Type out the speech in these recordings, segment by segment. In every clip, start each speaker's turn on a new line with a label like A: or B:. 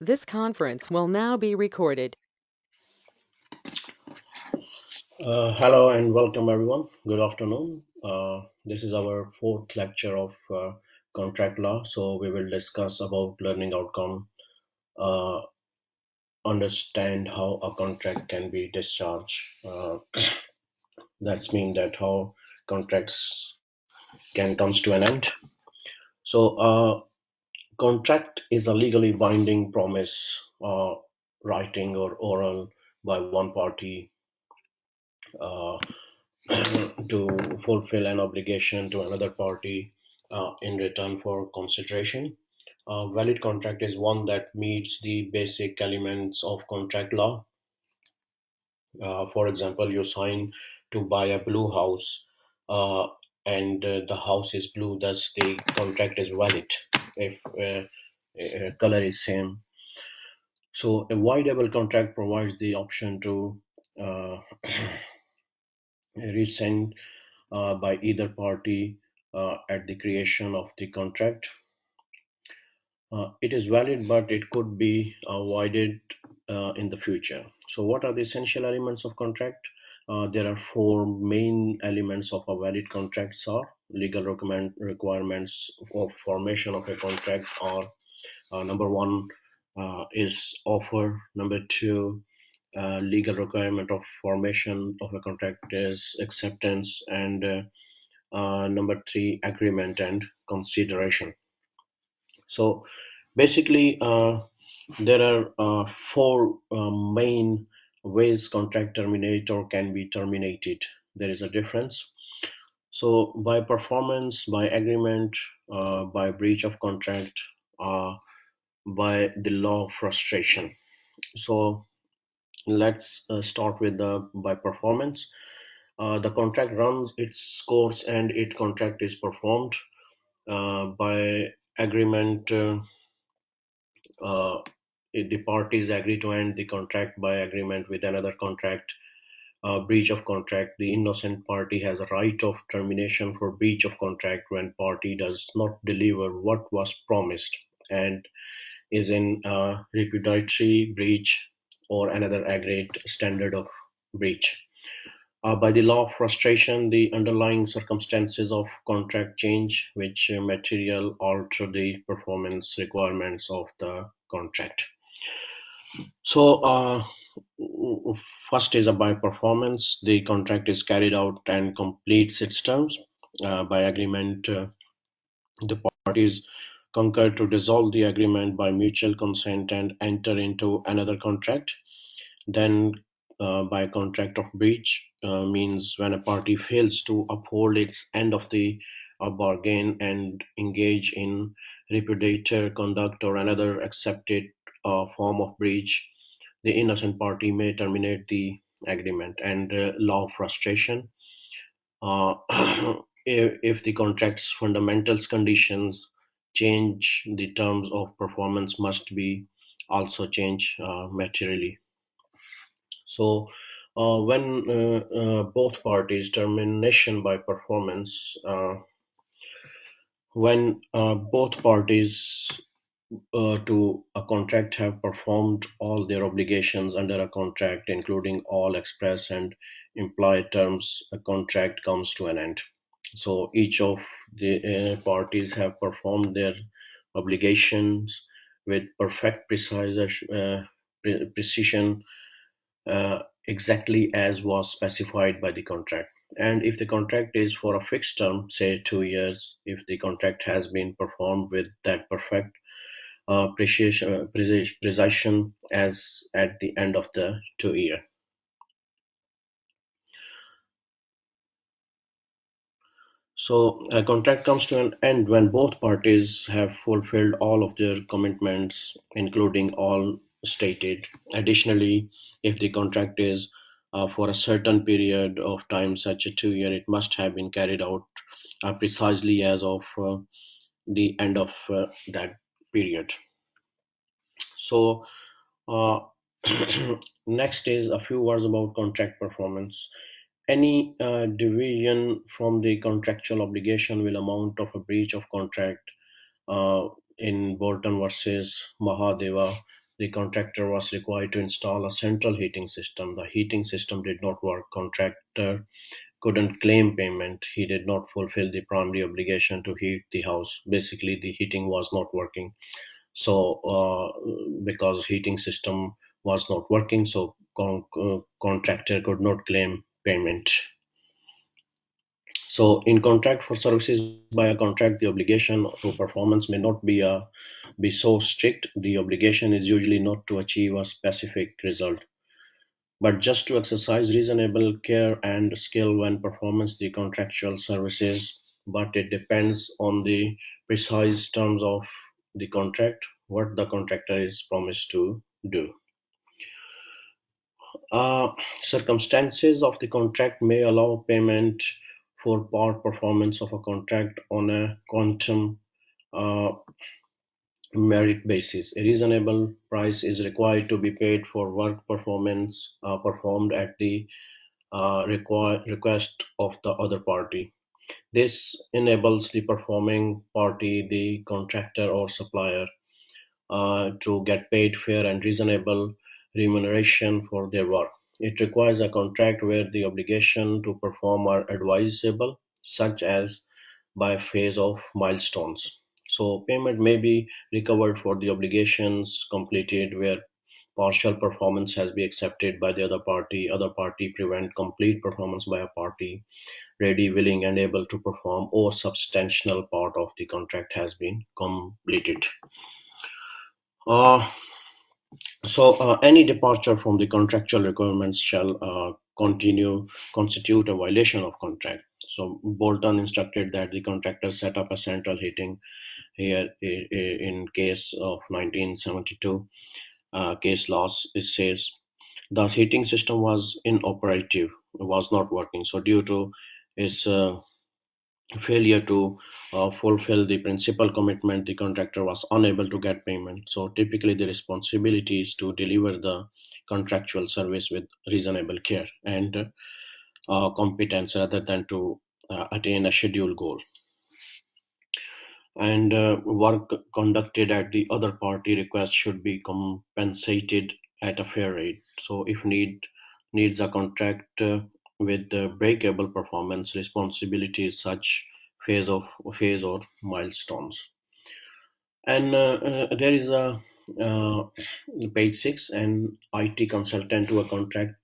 A: This conference will now be recorded.
B: Hello and welcome everyone. Good afternoon. This is our fourth lecture of contract law. So we will discuss about learning outcome, uh, understand how a contract can be discharged. That's mean that how contracts can comes to an end. So contract is a legally binding promise, writing or oral by one party uh, to fulfill an obligation to another party in return for consideration. A valid contract is one that meets the basic elements of contract law. For example, you sign to buy a blue house, uh, and the house is blue, thus the contract is valid if color is same. So a voidable contract provides the option to uh, rescind by either party at the creation of the contract. It is valid, but it could be voided in the future. So, what are the essential elements of contract? There are four main elements of a valid contract. Are legal requirements of formation of a contract are number one is offer. Number two, legal requirement of formation of a contract is acceptance, and number three, agreement and consideration. So basically, there are four main ways contract terminator can be terminated. There is a difference. So by performance, by agreement, by breach of contract, by the law of frustration. So let's start with the by performance. The contract runs its course and its contract is performed by agreement. If the parties agree to end the contract by agreement with another contract, breach of contract, the innocent party has a right of termination for breach of contract when party does not deliver what was promised and is in repudiatory breach or another agreed standard of breach. By the law of frustration, the underlying circumstances of contract change, which material alter the performance requirements of the contract. So, first is a by performance. The contract is carried out and completes its terms. By agreement, the parties concur to dissolve the agreement by mutual consent and enter into another contract. Then, by contract of breach, means when a party fails to uphold its end of the bargain and engage in repudiatory conduct or another accepted form of breach, the innocent party may terminate the agreement. And law of frustration, uh, if the contract's fundamentals conditions change, the terms of performance must be also change materially. So when both parties termination by performance, when both parties to a contract have performed all their obligations under a contract, including all express and implied terms, a contract comes to an end. So each of the parties have performed their obligations with perfect precision, exactly as was specified by the contract. And if the contract is for a fixed term, say 2 years, if the contract has been performed with that perfect precision as at the end of the 2 year. So a contract comes to an end when both parties have fulfilled all of their commitments, including all stated. Additionally, if the contract is for a certain period of time, such a 2 year, it must have been carried out precisely as of the end of that period. So uh, next is a few words about contract performance. Any deviation from the contractual obligation will amount of a breach of contract. In Bolton versus Mahadeva, the contractor was required to install a central heating system. The heating system did not work. Contractor couldn't claim payment. He did not fulfill the primary obligation to heat the house. Basically, the heating was not working. So, because heating system was not working, so contractor could not claim payment. So, in contract for services by a contract, the obligation to performance may not be so strict. The obligation is usually not to achieve a specific result, but just to exercise reasonable care and skill when performance the contractual services. But it depends on the precise terms of the contract, what the contractor is promised to do. Uh, Circumstances of the contract may allow payment for part performance of a contract on a quantum uh, merit basis. A reasonable price is required to be paid for work performance performed at the request of the other party. This enables the performing party, the contractor or supplier, to get paid fair and reasonable remuneration for their work. It requires a contract where the obligation to perform are advisable, such as by phase of milestones. So payment may be recovered for the obligations completed where partial performance has been accepted by the other party prevent complete performance by a party ready, willing, and able to perform, or substantial part of the contract has been completed. Uh, any departure from the contractual requirements shall continue constitute a violation of contract. So, Bolton instructed that the contractor set up a central heating here in case of 1972 case laws. It says the heating system was inoperative, was not working. So, due to its failure to fulfill the principal commitment, the contractor was unable to get payment. So typically, the responsibility is to deliver the contractual service with reasonable care and competence rather than to attain a scheduled goal. And work conducted at the other party request should be compensated at a fair rate. So if needs a contract with breakable performance responsibilities such phase or milestones. And there is a uh, page 6, an IT consultant to a contract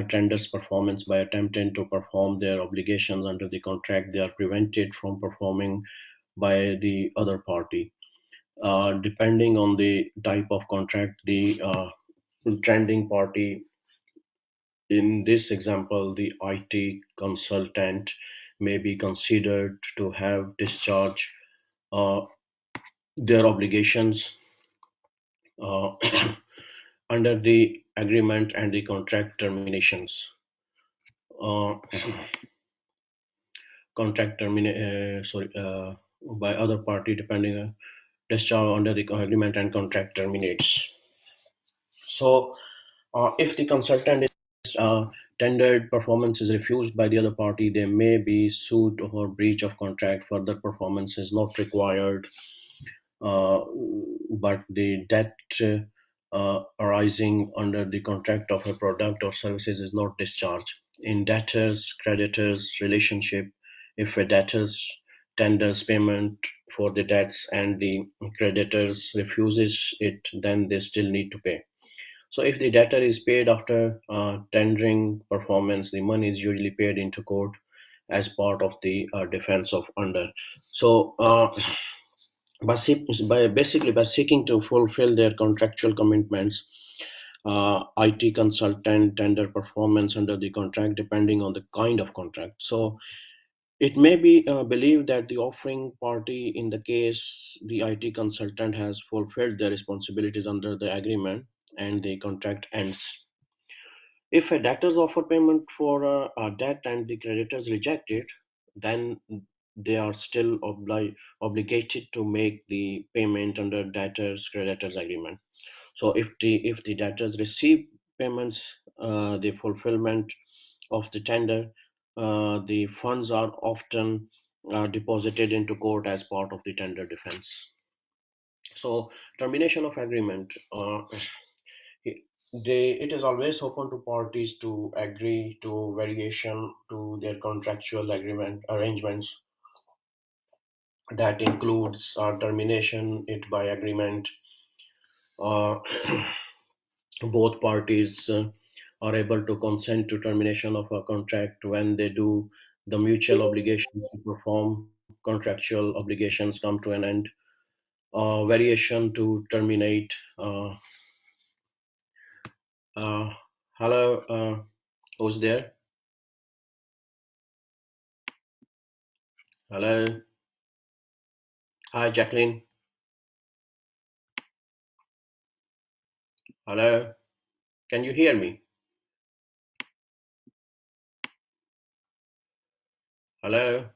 B: tenders performance by attempting to perform their obligations under the contract. They are prevented from performing by the other party. Depending on the type of contract, the trending party, in this example, the IT consultant, may be considered to have discharged uh, their obligations uh, under the agreement and the contract terminations. Uh, sorry, by other party depending discharge under the agreement and contract terminates. So, if the consultant is tendered performance is refused by the other party, they may be sued for breach of contract. Further performance is not required, uh, but the debt arising under the contract of a product or services is not discharged. In debtors creditors relationship, if a debtors tenders payment for the debts and the creditors refuses it, then they still need to pay. So if the debtor is paid after tendering performance, the money is usually paid into court as part of the defense of under. So by seeking to fulfill their contractual commitments, IT consultant tender performance under the contract depending on the kind of contract. So it may be believed that the offering party, in the case the IT consultant has fulfilled their responsibilities under the agreement and the contract ends. If a debtors offer payment for a debt and the creditors reject it, then they are still obligated to make the payment under debtors creditors agreement. So if the debtors receive payments, the fulfillment of the tender, the funds are often deposited into court as part of the tender defense. So termination of agreement. It is always open to parties to agree to variation to their contractual agreement arrangements. That includes termination it by agreement. Uh, both parties are able to consent to termination of a contract when they do. The mutual obligations to perform contractual obligations come to an end. Variation to terminate. Uh, Hello, who's there? Hello, hi Jacqueline. Hello, can you hear me? Hello,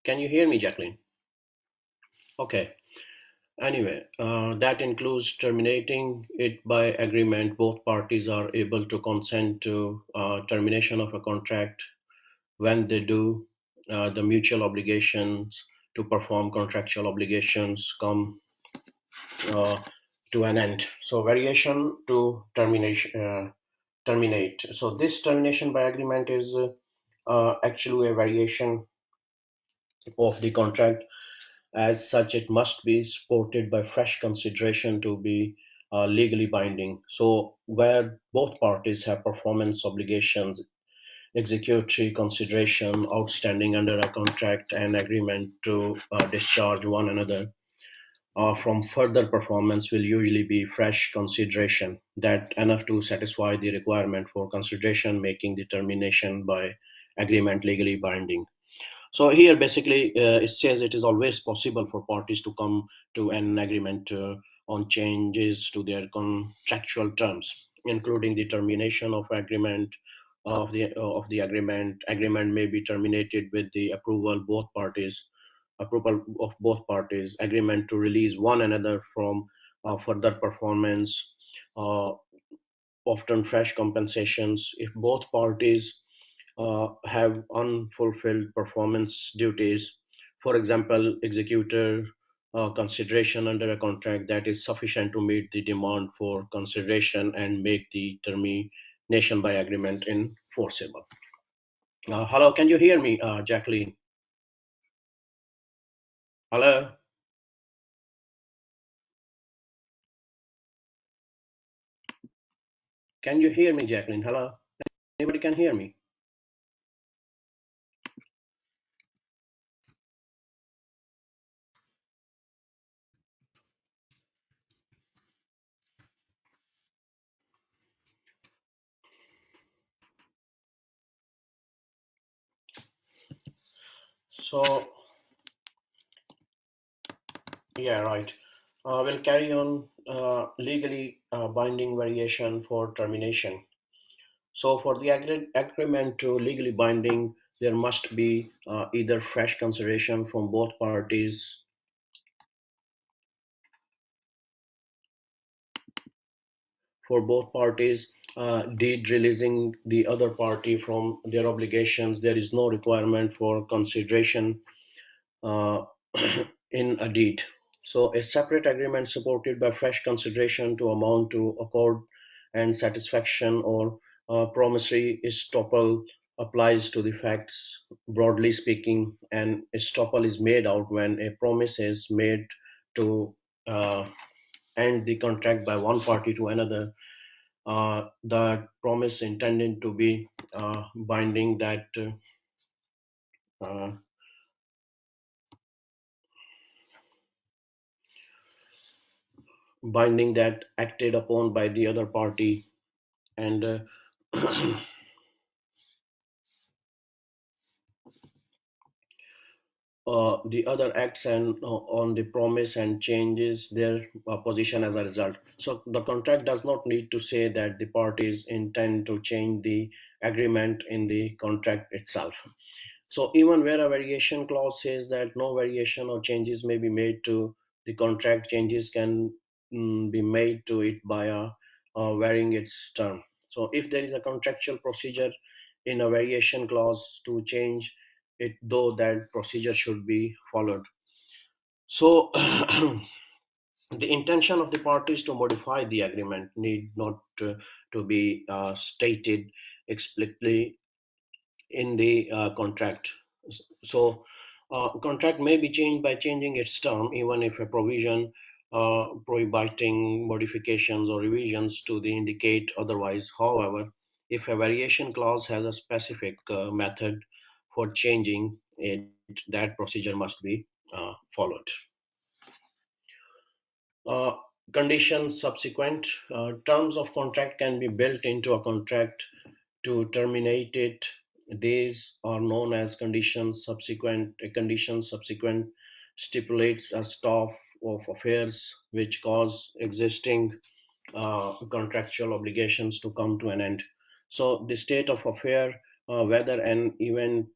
B: can you hear me, Jacqueline? Okay. Anyway, that includes terminating it by agreement. Both parties are able to consent to termination of a contract. When they do, the mutual obligations to perform contractual obligations come uh, to an end. So variation to terminate. So this termination by agreement is actually a variation of the contract. As such, it must be supported by fresh consideration to be legally binding. So, where both parties have performance obligations, executory consideration outstanding under a contract, and agreement to discharge one another from further performance will usually be fresh consideration that enough to satisfy the requirement for consideration, making determination by agreement legally binding. So here, basically, it says it is always possible for parties to come to an agreement on changes to their contractual terms, including the termination of agreement of the agreement. Agreement may be terminated with the approval of both parties. Agreement to release one another from further performance. Uh, Often fresh compensations if both parties have unfulfilled performance duties. For example, executor consideration under a contract that is sufficient to meet the demand for consideration and make the termination by agreement enforceable. Hello, can you hear me, Jacqueline? Hello, can you hear me, Jacqueline? Hello, anybody can hear me? So, yeah, right. We'll carry on legally binding variation for termination. So for the agreement to legally binding, there must be either fresh consideration from both parties, deed releasing the other party from their obligations. There is no requirement for consideration uh, in a deed. So a separate agreement supported by fresh consideration to amount to accord and satisfaction or promissory estoppel applies to the facts. Broadly speaking, an estoppel is made out when a promise is made to uh, end the contract by one party to another. The promise intended to be binding uh, that acted upon by the other party and the other acts and on the promise and changes their position as a result. So the contract does not need to say that the parties intend to change the agreement in the contract itself. So even where a variation clause says that no variation or changes may be made to the contract, changes can be made to it by varying its term. So if there is a contractual procedure in a variation clause to change it, though that procedure should be followed. So the intention of the parties to modify the agreement need not to be stated explicitly in the contract. So, contract may be changed by changing its term, even if a provision prohibiting modifications or revisions to the indicate otherwise. However, if a variation clause has a specific method for changing it, that procedure must be followed. Uh, Conditions subsequent terms of contract can be built into a contract to terminate it. These are known as conditions subsequent. A condition subsequent stipulates a stop of affairs which cause existing contractual obligations to come to an end. So the state of affair, whether an event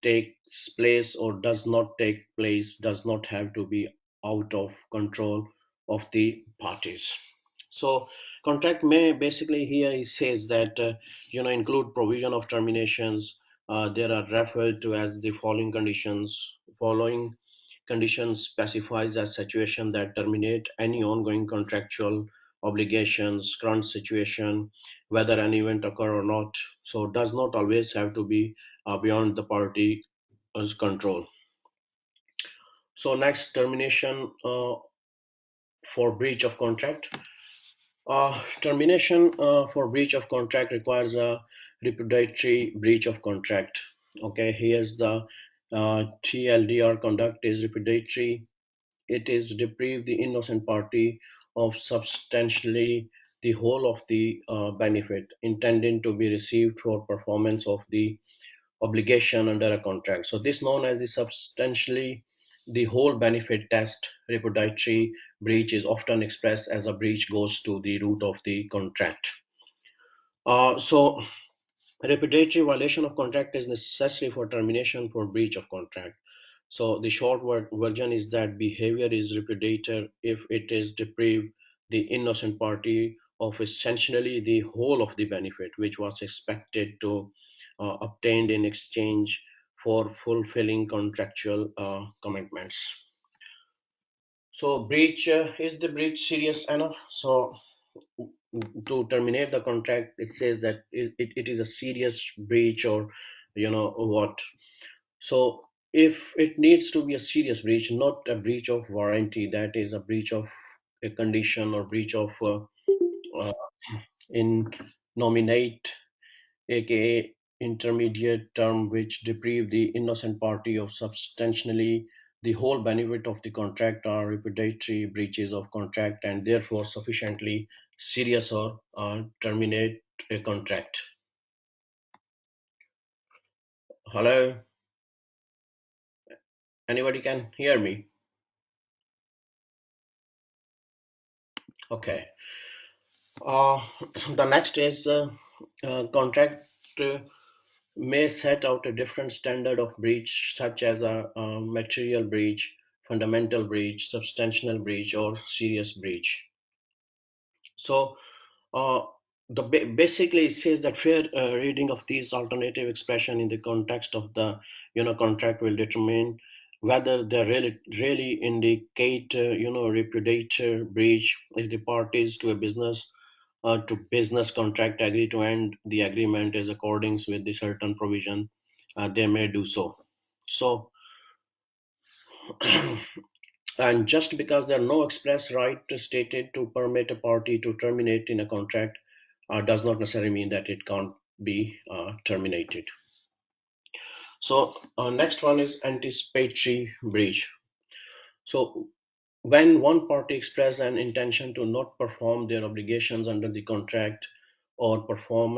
B: takes place or does not take place, does not have to be out of control of the parties. So contract may basically here he says that include provision of terminations. There are referred to as the following conditions. Following conditions specifies a situation that terminate any ongoing contractual obligations, current situation, whether an event occur or not. So does not always have to be beyond the party's control. So next termination for breach of contract. Termination for breach of contract requires a repudiatory breach of contract. Okay, here's the TLDR conduct is repudiatory. It is deprive the innocent party of substantially the whole of the benefit intended to be received for performance of the obligation under a contract. So this known as the substantially the whole benefit test. Repudiatory breach is often expressed as a breach goes to the root of the contract. So repudiatory violation of contract is necessary for termination for breach of contract. So the short version is that behavior is repudiated if it is deprive the innocent party of essentially the whole of the benefit which was expected to obtained in exchange for fulfilling contractual commitments. So breach is the breach serious enough? So to terminate the contract, it says that it is a serious breach or what. So if it needs to be a serious breach, not a breach of warranty, that is a breach of a condition or breach of uh, in nominate, aka intermediate term, which deprive the innocent party of substantially the whole benefit of the contract, are repudiatory breaches of contract and therefore sufficiently serious or terminate a contract. Hello, anybody can hear me? Okay. Uh, the next is contract may set out a different standard of breach, such as a material breach, fundamental breach, substantial breach, or serious breach. So, uh, basically it says that fair reading of these alternative expression in the context of the contract will determine whether they really indicate repudiate breach if the parties to a business contract agree to end the agreement is according with the certain provision, they may do so. So, and just because there are no express right stated to permit a party to terminate in a contract does not necessarily mean that it can't be terminated. So, next one is anticipatory breach. So, when one party expresses an intention to not perform their obligations under the contract or perform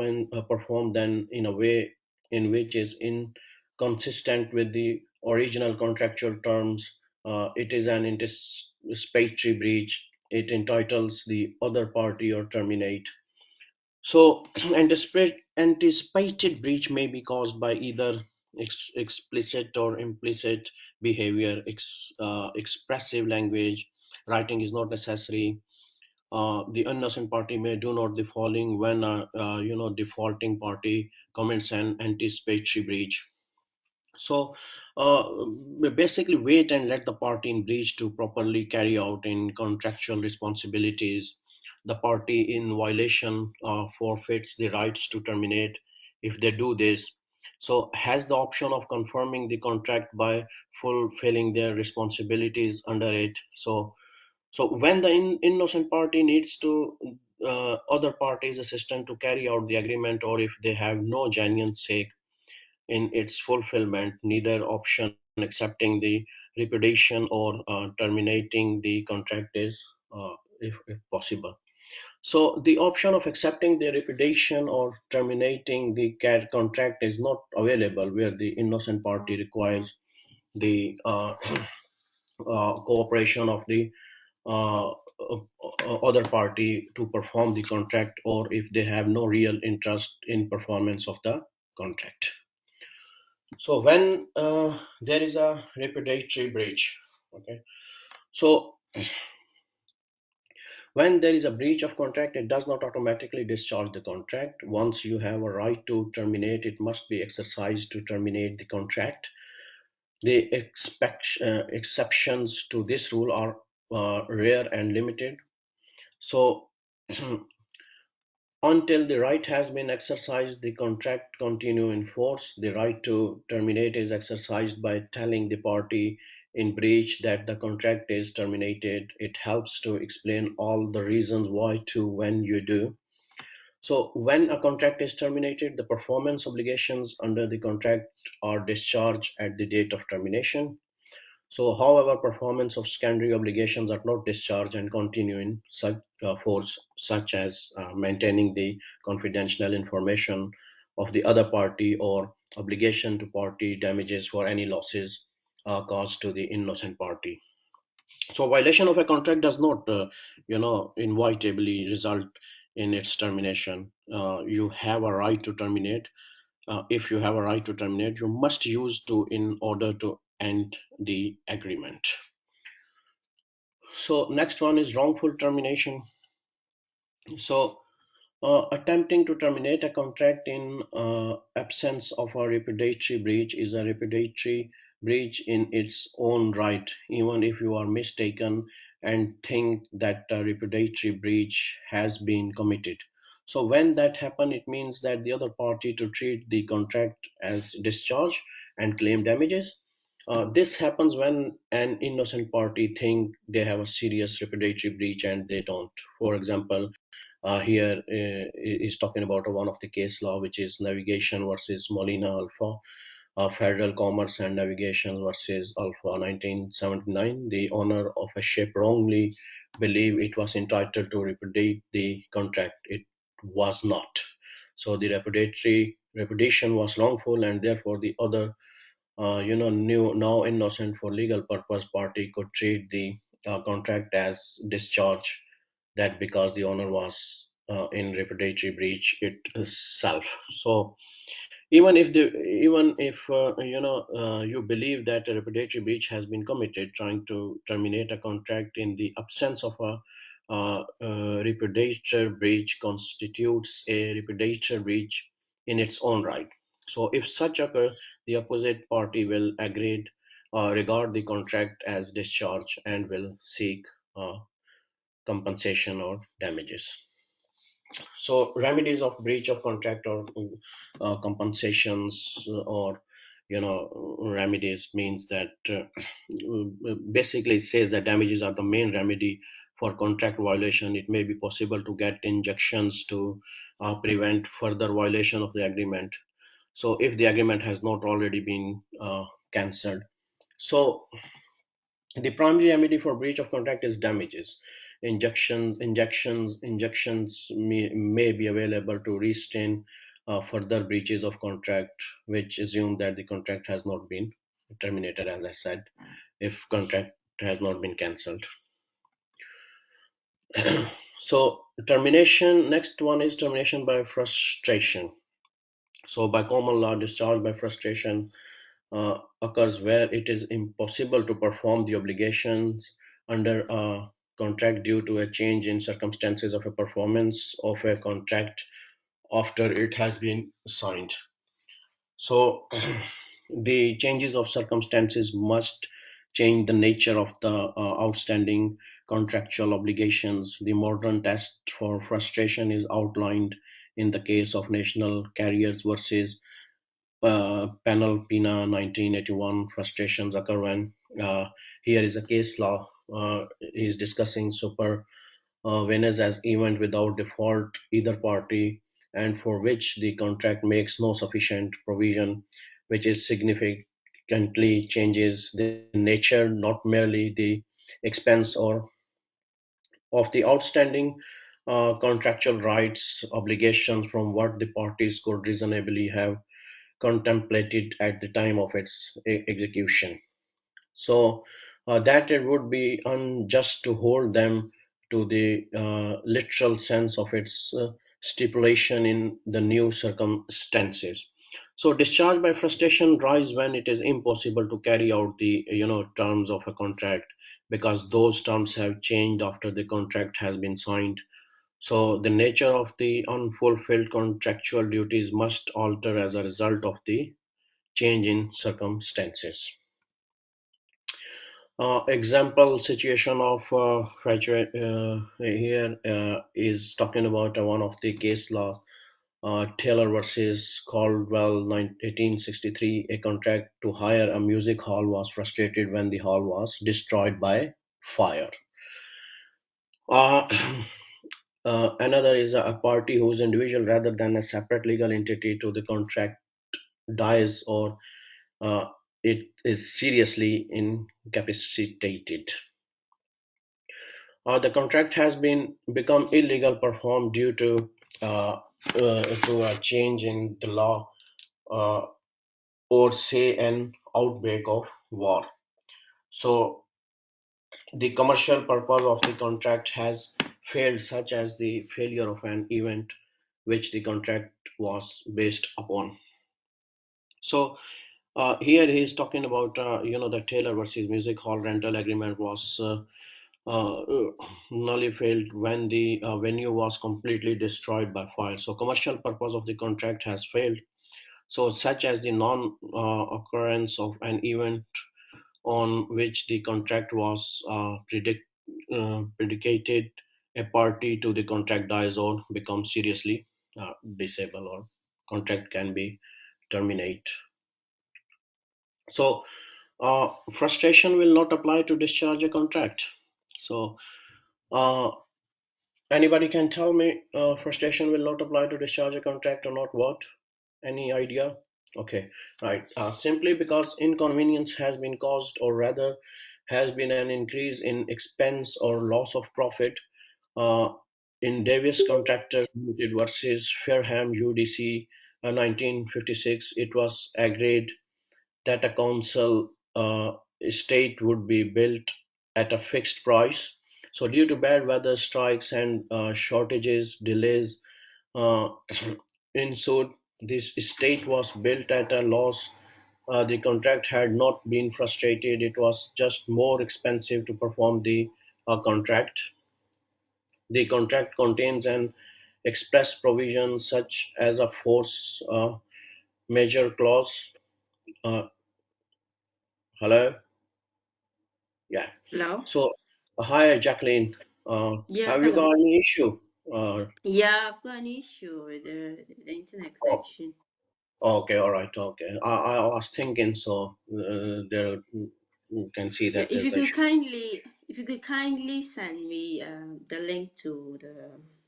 B: them in a way in which is inconsistent with the original contractual terms, it is an anticipatory breach. It entitles the other party or terminate. So, anticipated breach may be caused by either explicit or implicit behavior, expressive language. Writing is not necessary. The innocent party may do not the following when defaulting party commits an anticipatory breach. So we basically wait and let the party in breach to properly carry out in contractual responsibilities. The party in violation forfeits the rights to terminate if they do this. So has the option of confirming the contract by fulfilling their responsibilities under it. So when the innocent party needs to other party's assistance to carry out the agreement, or if they have no genuine stake in its fulfillment, neither option accepting the repudiation or terminating the contract is, if possible. So the option of accepting the repudiation or terminating the contract is not available where the innocent party requires the cooperation of the other party to perform the contract, or if they have no real interest in performance of the contract. So when there is a repudiatory breach, okay. So when there is a breach of contract, it does not automatically discharge the contract. Once you have a right to terminate, it must be exercised to terminate the contract. The exceptions to this rule are rare and limited. So until the right has been exercised, the contract continue in force. The right to terminate is exercised by telling the party in breach that the contract is terminated. It helps to explain all the reasons why to when you do. So when a contract is terminated, the performance obligations under the contract are discharged at the date of termination. So, however, performance of secondary obligations are not discharged and continue in such force, such as maintaining the confidential information of the other party or obligation to party damages for any losses caused to the innocent party. So, violation of a contract does not, inevitably result in its termination. You have a right to terminate. If you have a right to terminate, you must use to in order to end the agreement. So next one is wrongful termination. So attempting to terminate a contract in absence of a repudiatory breach is a repudiatory breach in its own right, even if you are mistaken and think that a repudiatory breach has been committed. So when that happens, it means that the other party to treat the contract as discharge and claim damages. This happens when an innocent party think they have a serious repudiatory breach and they don't. For example, here is talking about one of the case law, which is navigation versus Molina Alpha, Federal Commerce and Navigation versus Alpha 1979. The owner of a ship wrongly believed it was entitled to repudiate the contract. It was not. So the repudiation was wrongful, and therefore the other, new now innocent for legal purpose party could treat the contract as discharge, that because the owner was in repudiatory breach itself. So even if you believe that a repudiatory breach has been committed, trying to terminate a contract in the absence of a repudiatory breach constitutes a repudiatory breach in its own right. So if such occur, the opposite party will agree regard the contract as discharge and will seek uh, compensation or damages. So remedies of breach of contract or compensations or remedies means that basically says that damages are the main remedy for contract violation. It may be possible to get injunctions to prevent further violation of the agreement. So if the agreement has not already been cancelled. So the primary remedy for breach of contract is damages. Injunctions may be available to restrain further breaches of contract, which assume that the contract has not been terminated, as I said, if contract has not been cancelled. So termination, next one is termination by frustration. So by common law, discharge by frustration occurs where it is impossible to perform the obligations under a contract due to a change in circumstances of a performance of a contract after it has been signed. So The changes of circumstances must change the nature of the outstanding contractual obligations. The modern test for frustration is outlined in the case of National Carriers versus Panel Pina 1981. Frustrations occur when here is a case law. Is discussing super Venice as event without default either party, and for which the contract makes no sufficient provision, which is significantly changes the nature, not merely the expense or of the outstanding contractual rights obligations from what the parties could reasonably have contemplated at the time of its execution. So that it would be unjust to hold them to the literal sense of its stipulation in the new circumstances. So discharge by frustration rise when it is impossible to carry out the terms of a contract, because those terms have changed after the contract has been signed. So the nature of the unfulfilled contractual duties must alter as a result of the change in circumstances. Example situation of graduate here is talking about one of the case law, Taylor versus Caldwell 1863. A contract to hire a music hall was frustrated when the hall was destroyed by fire. Uh, another is a party whose individual rather than a separate legal entity to the contract dies, or uh, it is seriously incapacitated. The contract has been become illegal performed due uh, to a change in the law, uh, or say an outbreak of war. So the commercial purpose of the contract has failed, such as the failure of an event which the contract was based upon. So here he is talking about the Taylor versus Music Hall rental agreement was nullified when the venue was completely destroyed by fire. So commercial purpose of the contract has failed. So such as the non-occurrence of an event on which the contract was predicated, a party to the contract dies or becomes seriously disabled, or contract can be terminated. So frustration will not apply to discharge a contract. So uh, anybody can tell me frustration will not apply to discharge a contract or not? What? Any idea? Okay, right. Simply because inconvenience has been caused, or rather, has been an increase in expense or loss of profit. Uh, in Davis Contractors Limited versus Fairham UDC 1956, it was agreed that a council estate would be built at a fixed price. So, due to bad weather, strikes, and shortages, delays uh, ensued. This estate was built at a loss. The contract had not been frustrated, it was just more expensive to perform the contract. The contract contains an express provision such as a force major clause. Uh, hello? Yeah.
C: Hello?
B: So, hi, Jacqueline.
C: Yeah,
B: Have you got
C: hello.
B: any issue? Uh,
C: Yeah, I've got an issue with the internet
B: oh,
C: connection.
B: okay, all right, okay. I was thinking, so there you can see
C: Yeah,
B: that there's the issue.
C: if you could kindly send me the link to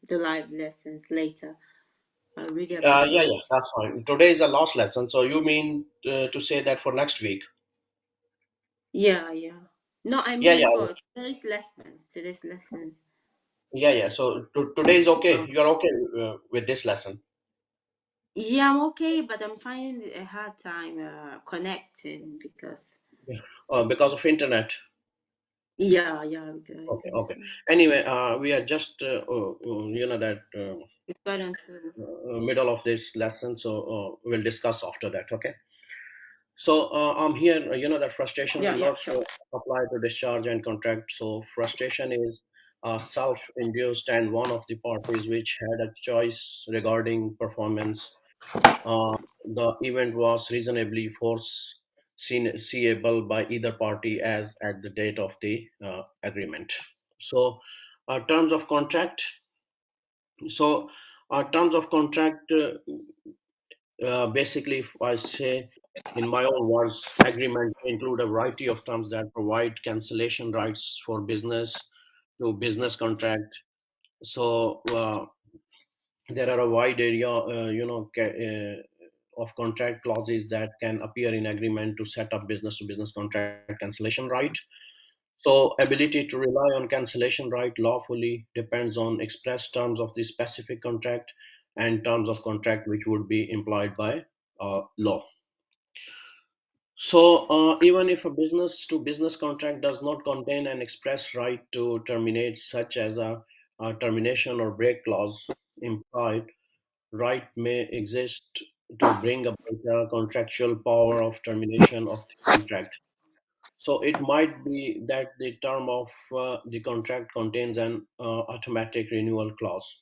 C: the live lessons later, I really
B: Yeah,
C: appreciate
B: yeah,
C: it.
B: that's fine. Today is the last lesson, so you mean to say that for next week?
C: Yeah, yeah. No, I
B: Yeah,
C: mean
B: yeah,
C: for today's lessons. Today's lessons.
B: yeah, yeah. So today is okay.
C: Oh.
B: You're okay with this lesson
C: Yeah, I'm okay, but I'm finding it a hard time connecting because
B: because of internet.
C: yeah,
B: Okay,
C: because
B: okay. Anyway, we are just that
C: it's quite unstable.
B: middle of this lesson, so we'll discuss after that. Okay. So I'm here. That frustration
C: Yeah,
B: will
C: yeah,
B: not
C: sure.
B: apply to discharge and contract. So frustration is self-induced, and one of the parties which had a choice regarding performance. the event was reasonably foreseeable by either party as at the date of the agreement. So, terms of contract. So, terms of contract basically, if I say in my own words, agreement include a variety of terms that provide cancellation rights for business to business contract. So there are a wide area, of contract clauses that can appear in agreement to set up business to business contract cancellation right. So ability to rely on cancellation right lawfully depends on express terms of the specific contract and terms of contract which would be implied by law. So, even if a business to business contract does not contain an express right to terminate, such as a termination or break clause, implied right may exist to bring about the contractual power of termination of the contract. So, it might be that the term of the contract contains an automatic renewal clause.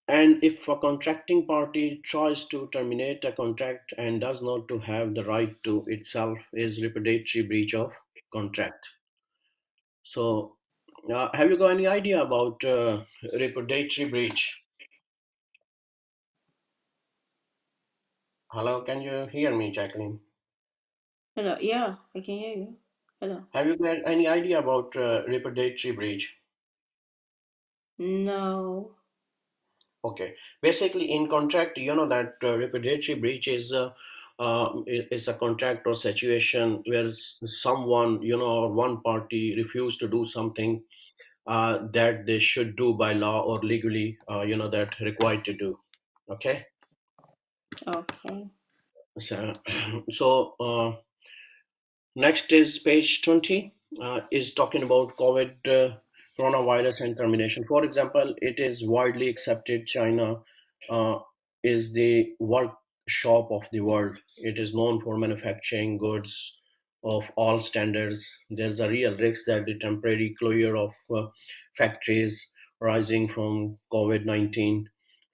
B: And if a contracting party tries to terminate a contract and does not to have the right to itself is repudiatory breach of contract. So, have you got any idea about repudiatory breach? Hello, can you hear me, Jacqueline?
C: Hello. Yeah, I can hear you. Hello.
B: Have you got any idea about repudiatory breach?
C: No.
B: Okay, basically in contract, you know that repudiatory breach is a contract or situation where someone, or one party refuse to do something that they should do by law or legally, that required to do. Okay,
C: Okay.
B: so next is page 20, is talking about COVID, coronavirus and termination. For example, it is widely accepted China uh, is the workshop of the world. It is known for manufacturing goods of all standards. There's a real risk that the temporary closure of factories rising from COVID-19,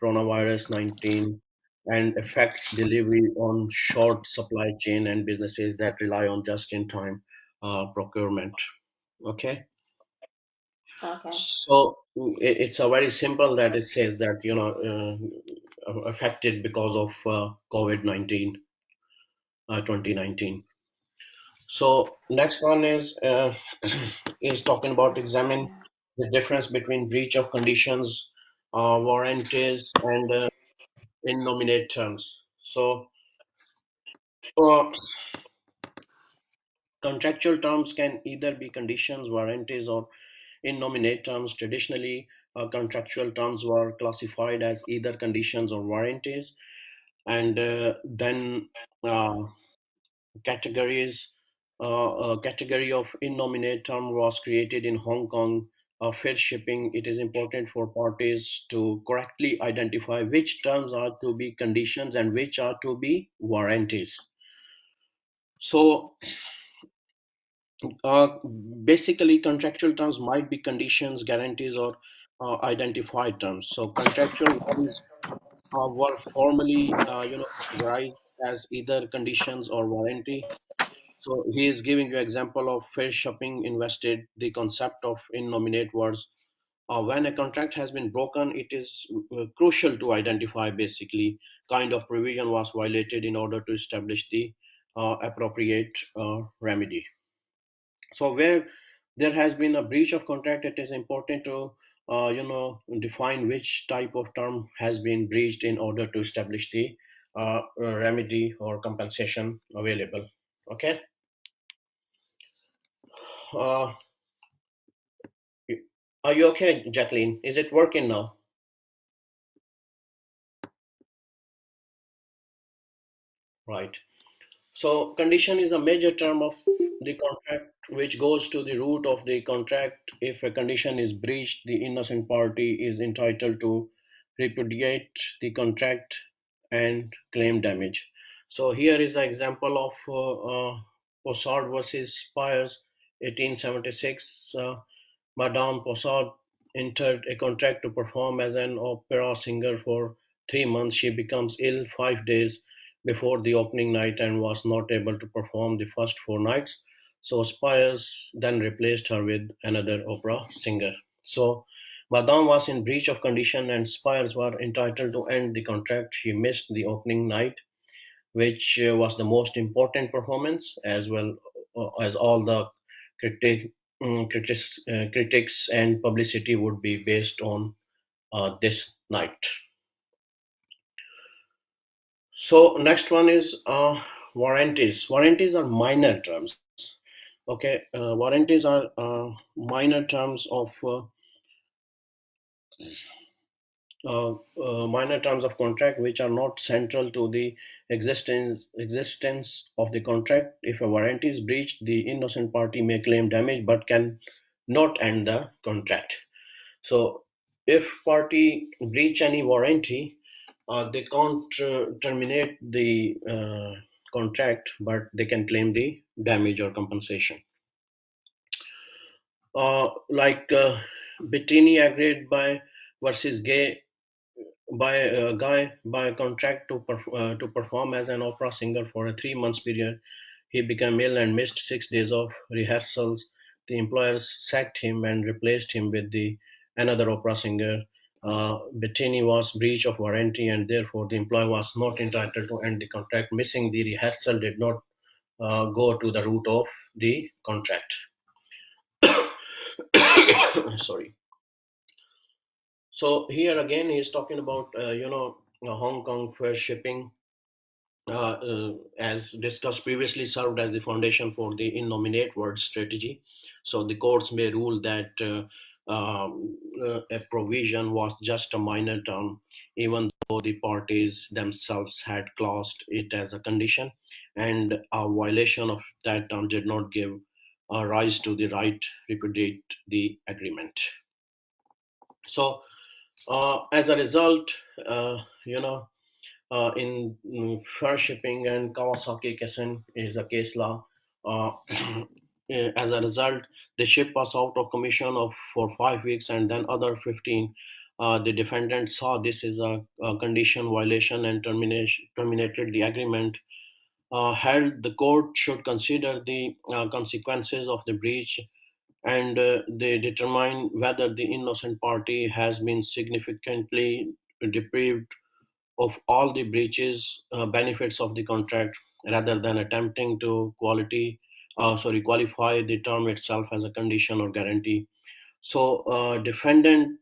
B: coronavirus 19, and affects delivery on short supply chain and businesses that rely on just-in-time procurement. Okay,
C: Okay.
B: so it's a very simple that it says that affected because of COVID-19, 2019. So next one is is talking about examine
C: Yeah.
B: the difference between breach of conditions, warranties, and innominate terms. So uh, contractual terms can either be conditions, warranties, or innominate terms. Traditionally, contractual terms were classified as either conditions or warranties, and then uh, categories. A category of innominate term was created in Hong Kong. Fair shipping. It is important for parties to correctly identify which terms are to be conditions and which are to be warranties. So Uh, basically, contractual terms might be conditions, guarantees, or identified terms. So, contractual ones were formally, categorized as either conditions or warranty. So, he is giving you example of fair shopping invested the concept of in nominate words. When a contract has been broken, it is crucial to identify basically kind of provision was violated in order to establish the appropriate remedy. So where there has been a breach of contract, it is important to define which type of term has been breached in order to establish the remedy or compensation available. Okay. uh, are you okay, Jacqueline? Is it working now? Right. So condition is a major term of the contract which goes to the root of the contract. If a condition is breached, the innocent party is entitled to repudiate the contract and claim damage. So here is an example of Possard versus Spires, 1876. Madame Possard entered a contract to perform as an opera singer for 3 months, she becomes ill 5 days before the opening night and was not able to perform the first 4 nights. So Spires then replaced her with another opera singer. So Badam was in breach of condition and Spires were entitled to end the contract. She missed the opening night, which was the most important performance, as well as all the critic, critics and publicity would be based on this night. So next one is warranties. Warranties are minor terms. Okay, warranties are minor terms of contract which are not central to the existence of the contract. If a warranty is breached, the innocent party may claim damage but can not end the contract. So if party breach any warranty, they can't terminate the contract, but they can claim the damage or compensation. Like Bettini agreed by versus Gay by Guy by contract to perform as an opera singer for a 3 months period. He became ill and missed 6 days of rehearsals. The employers sacked him and replaced him with the another opera singer. Bettini was breach of warranty and therefore the employer was not entitled to end the contract. Missing the rehearsal did not go to the root of the contract. Sorry. So here again, he's talking about Hong Kong fair shipping, as discussed previously, served as the foundation for the innominate word strategy. So the courts may rule that a provision was just a minor term, even though the parties themselves had claused it as a condition, and a violation of that term did not give rise to the right to repudiate the agreement. So as a result, you know, in fair shipping and Kawasaki Kessen is a case law. As a result, the ship was out of commission for 5 weeks and then other 15. The defendant saw this as a condition violation and terminated the agreement. Held the court should consider the consequences of the breach and they determine whether the innocent party has been significantly deprived of all the breaches benefits of the contract rather than attempting to qualify the term itself as a condition or guarantee. So the defendant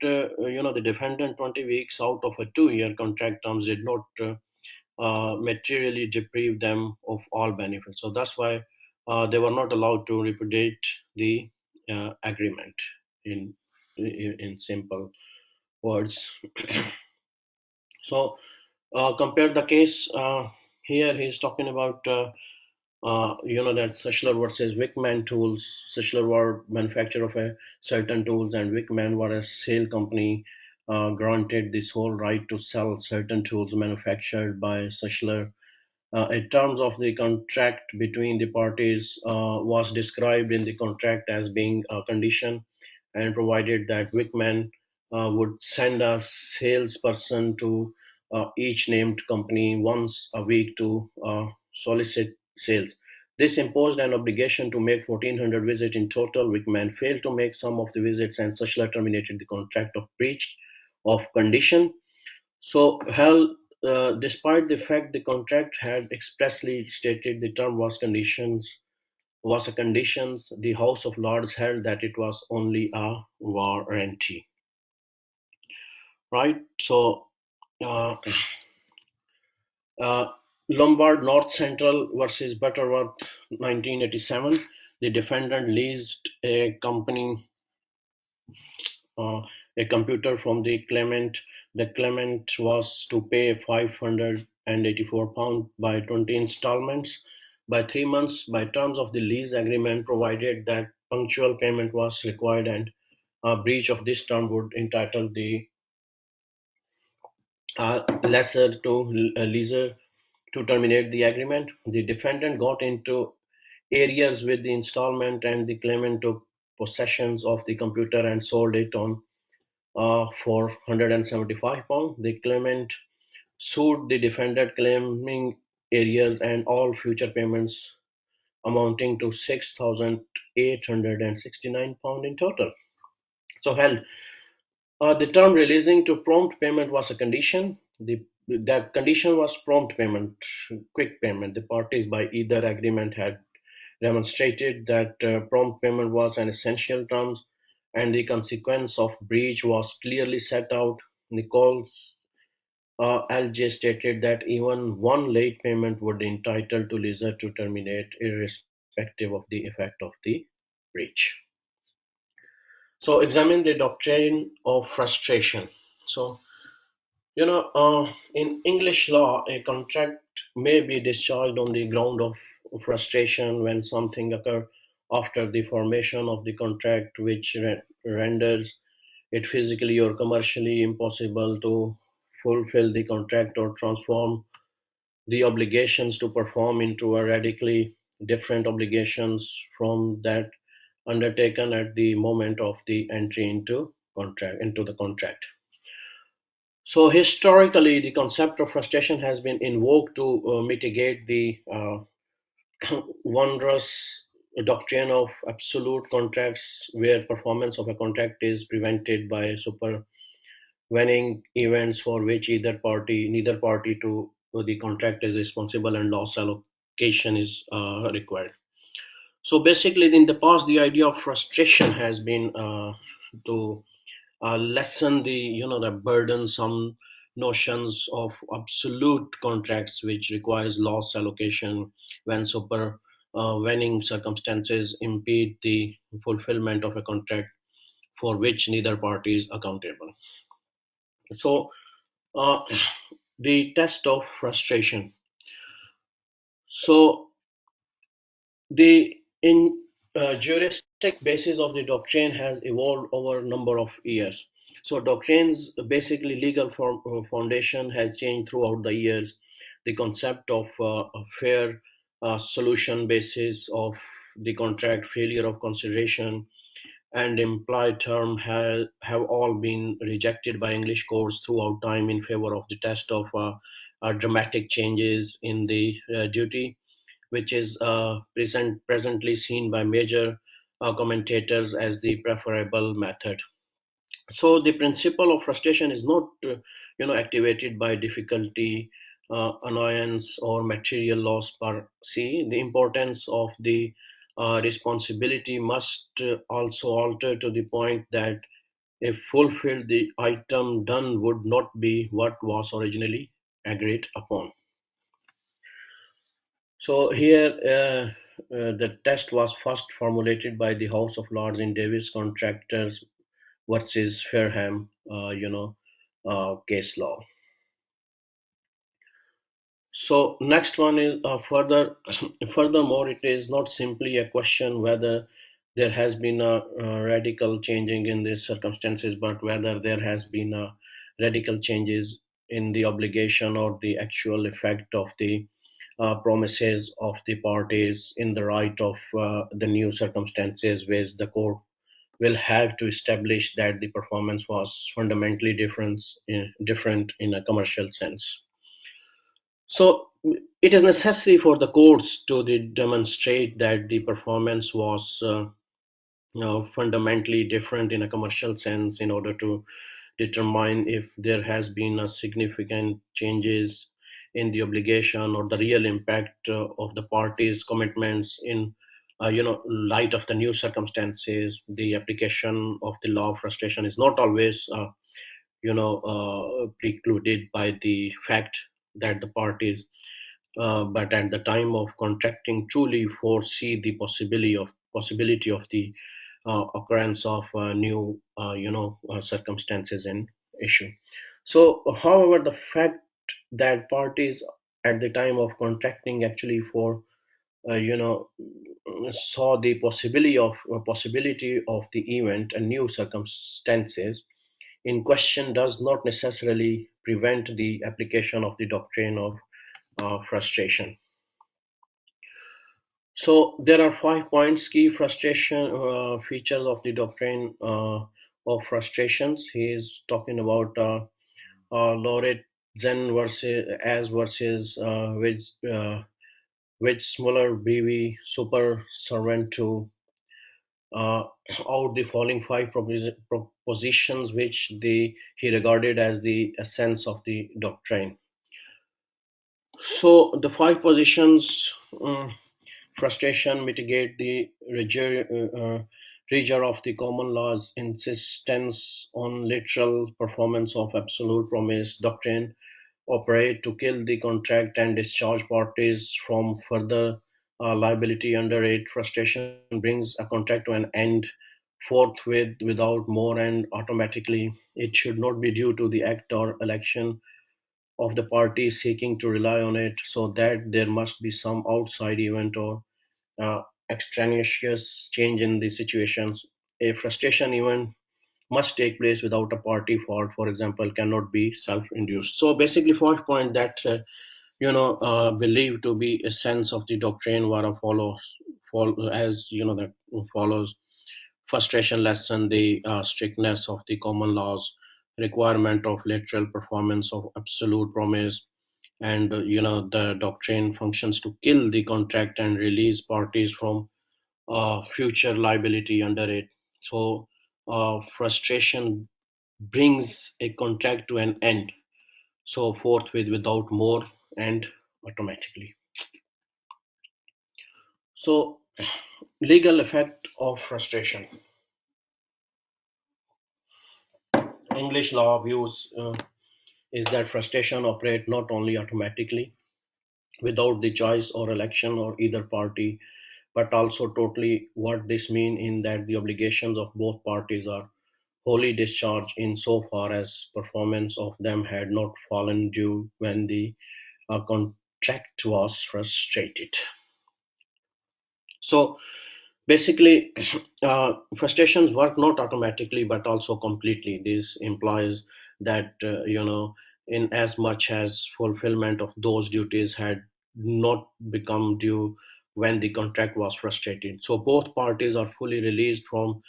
B: 20 weeks out of a 2 year contract terms did not materially deprive them of all benefits. So that's why they were not allowed to repudiate the agreement in simple words. So compare the case. Here he's talking about that Sushler versus Wickman tools. Sushler were manufacturer of a certain tools, and Wickman were a sale company granted the sole right to sell certain tools manufactured by Sushler. In terms of the contract between the parties, was described in the contract as being a condition and provided that Wickman would send a salesperson to each named company once a week to solicit sales. This imposed an obligation to make 1,400 visits in total. Wickman failed to make some of the visits, and Sushla terminated the contract of breach of condition. So, hell, despite the fact the contract had expressly stated the term was a conditions, the House of Lords held that it was only a warranty. Right? So, uh, uh, Lombard North Central versus Butterworth, 1987. The defendant leased uh, a computer from the claimant. The claimant was to pay £584 by 20 installments by 3 months. By terms of the lease agreement, provided that punctual payment was required, and a breach of this term would entitle the lessor to leaser to terminate the agreement. The defendant got into arrears with the installment, and the claimant took possessions of the computer and sold it on for £175. The claimant sued the defendant claiming arrears and all future payments amounting to £6,869 in total. So held. The term releasing to prompt payment was a condition. That condition was prompt payment, quick payment. The parties by either agreement had demonstrated that prompt payment was an essential term, and the consequence of breach was clearly set out. Nichols LJ stated that even one late payment would entitle to leisure to terminate irrespective of the effect of the breach. So examine the doctrine of frustration. So in English law, a contract may be discharged on the ground of frustration when something occurs after the formation of the contract which renders it physically or commercially impossible to fulfill the contract or transform the obligations to perform into a radically different obligations from that undertaken at the moment of the entry into the contract. So historically, the concept of frustration has been invoked to mitigate the wondrous doctrine of absolute contracts, where performance of a contract is prevented by supervening events for which neither party to the contract is responsible, and loss allocation is required. So basically, in the past, the idea of frustration has been to lessen the burdensome notions of absolute contracts which requires loss allocation when supervening circumstances impede the fulfillment of a contract for which neither party is accountable. So uh, the test of frustration. So the in juristic basis of the doctrine has evolved over a number of years. So doctrine's basically legal foundation has changed throughout the years. The concept of a fair solution basis of the contract, failure of consideration, and implied term have all been rejected by English courts throughout time in favor of the test of dramatic changes in the duty, which is presently seen by major commentators as the preferable method. So the principle of frustration is not, activated by difficulty, annoyance, or material loss per se. The importance of the responsibility must also alter to the point that if fulfilled, the item done would not be what was originally agreed upon. So here, the test was first formulated by the House of Lords in Davis Contractors versus Fairham, case law. So next one is furthermore, it is not simply a question whether there has been a radical changing in the circumstances, but whether there has been a radical changes in the obligation or the actual effect of the promises of the parties in the right of the new circumstances, which the court will have to establish that the performance was fundamentally different in a commercial sense. So it is necessary for the courts to demonstrate that the performance was fundamentally different in a commercial sense in order to determine if there has been a significant changes in the obligation or the real impact of the parties' commitments in light of the new circumstances. The application of the law of frustration is not always precluded by the fact that the parties but at the time of contracting truly foresee the possibility of the occurrence of new circumstances in issue. So however, the fact that parties at the time of contracting actually for you know saw the possibility of the event and new circumstances in question does not necessarily prevent the application of the doctrine of frustration. So there are 5 points key frustration features of the doctrine of frustrations. He is talking about Laureate then versus which smaller BV super servant to uh, out the following five propositions which he regarded as the essence of the doctrine. So the five positions: frustration, mitigate the rigor of the common laws, insistence on literal performance of absolute promise doctrine, operate to kill the contract and discharge parties from further liability under it. Frustration brings a contract to an end forthwith, without more, and automatically. It should not be due to the act or election of the party seeking to rely on it, so that there must be some outside event or uh, extraneous change in the situations. A frustration event must take place without a party fault, for example, cannot be self-induced. So basically, fourth point that believed to be a sense of the doctrine where follow as that follows: frustration lessen the strictness of the common laws, requirement of literal performance of absolute promise, and the doctrine functions to kill the contract and release parties from future liability under it. So frustration brings a contract to an end, so forthwith, without more, and automatically. So legal effect of frustration. English law views is that frustration operate not only automatically without the choice or election or either party, but also totally. What this mean in that the obligations of both parties are wholly discharged in so far as performance of them had not fallen due when the contract was frustrated. So basically, frustrations work not automatically but also completely. This implies that, in as much as fulfillment of those duties had not become due when the contract was frustrated. So both parties are fully released from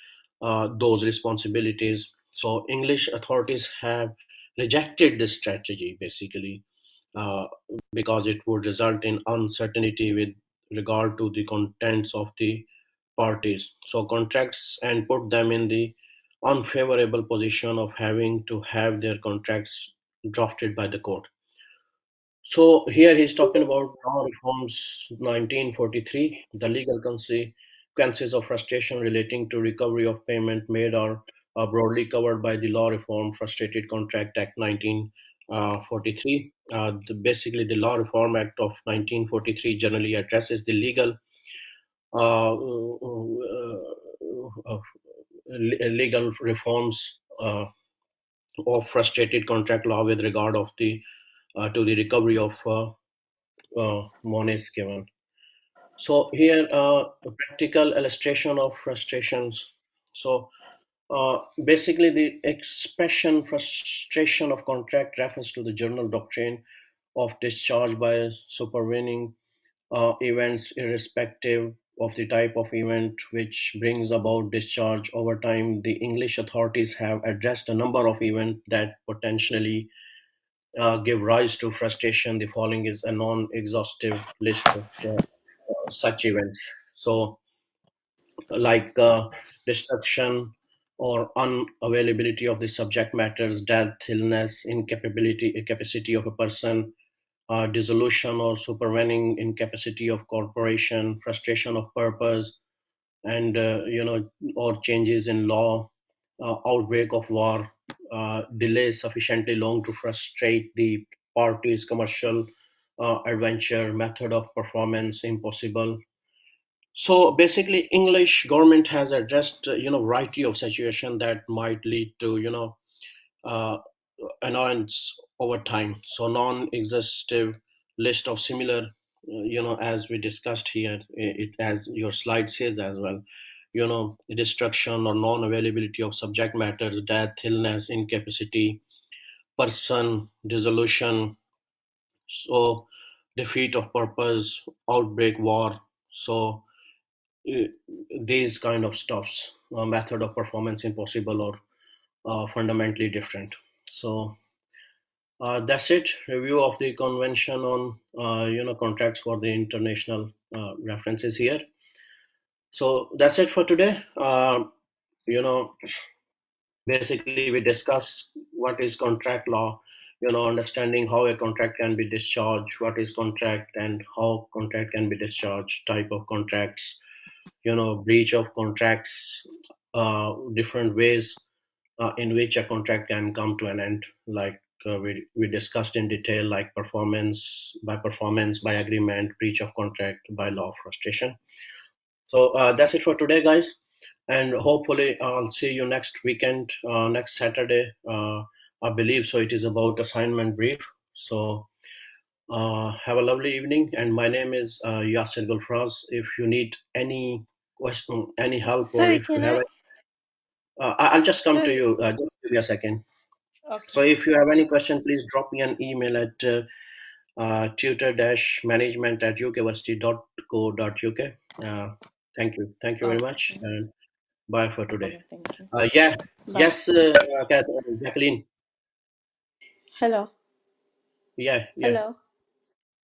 B: those responsibilities. So English authorities have rejected this strategy basically, uh, because it would result in uncertainty with regard to the contents of the parties, so contracts, and put them in the unfavorable position of having to have their contracts drafted by the court. So here he's talking about law reforms 1943. The legal consequences of frustration relating to recovery of payment made are broadly covered by the Law Reform Frustrated Contract Act 1943. Basically, the Law Reform Act of 1943 generally addresses the uh, uh, legal reforms of frustrated contract law with regard of the to the recovery of monies given. So here, a practical illustration of frustrations. So basically, the expression frustration of contract refers to the general doctrine of discharge by supervening events, irrespective of the type of event which brings about discharge. Over time, the English authorities have addressed a number of events that potentially give rise to frustration. The following is a non-exhaustive list of such events. So, like destruction or unavailability of the subject matters, death, illness, incapacity of a person, dissolution or supervening incapacity of corporation, frustration of purpose, and or changes in law, outbreak of war, delays sufficiently long to frustrate the party's commercial adventure, method of performance impossible. So basically, English government has addressed variety of situation that might lead to uh, annoyance over time. So non-exhaustive list of similar, as we discussed here, it as your slide says as well, destruction or non-availability of subject matters, death, illness, incapacity, person, dissolution, so defeat of purpose, outbreak, war. So uh, these kind of stuffs, method of performance impossible or fundamentally different. So That's it. Review of the convention on contracts for the international references here. So that's it for today. You know, Basically we discuss what is contract law. Understanding how a contract can be discharged, what is contract and how contract can be discharged, type of contracts, breach of contracts, different ways in which a contract can come to an end, like we discussed in detail, like performance, by agreement, breach of contract, by law of frustration. So that's it for today, guys, and hopefully I'll see you next weekend, next Saturday, I believe so. It is about assignment brief. So have a lovely evening, and my name is Yasser Gulfraz. If you need any question, any help, or
C: Sorry,
B: if you
C: can
B: have
C: I?
B: it, I'll just come to
C: Sorry.
B: you. Just give me a second. So
C: Okay.
B: if you have any question, please drop me an email at tutor-management at ukversity.co.uk. Uh, thank you very
C: Okay.
B: much, and bye for
C: No
B: today.
C: problem. Thank you.
B: Yeah,
C: Bye.
B: yes, Jacqueline.
C: Hello.
B: Yeah, yeah.
C: Hello.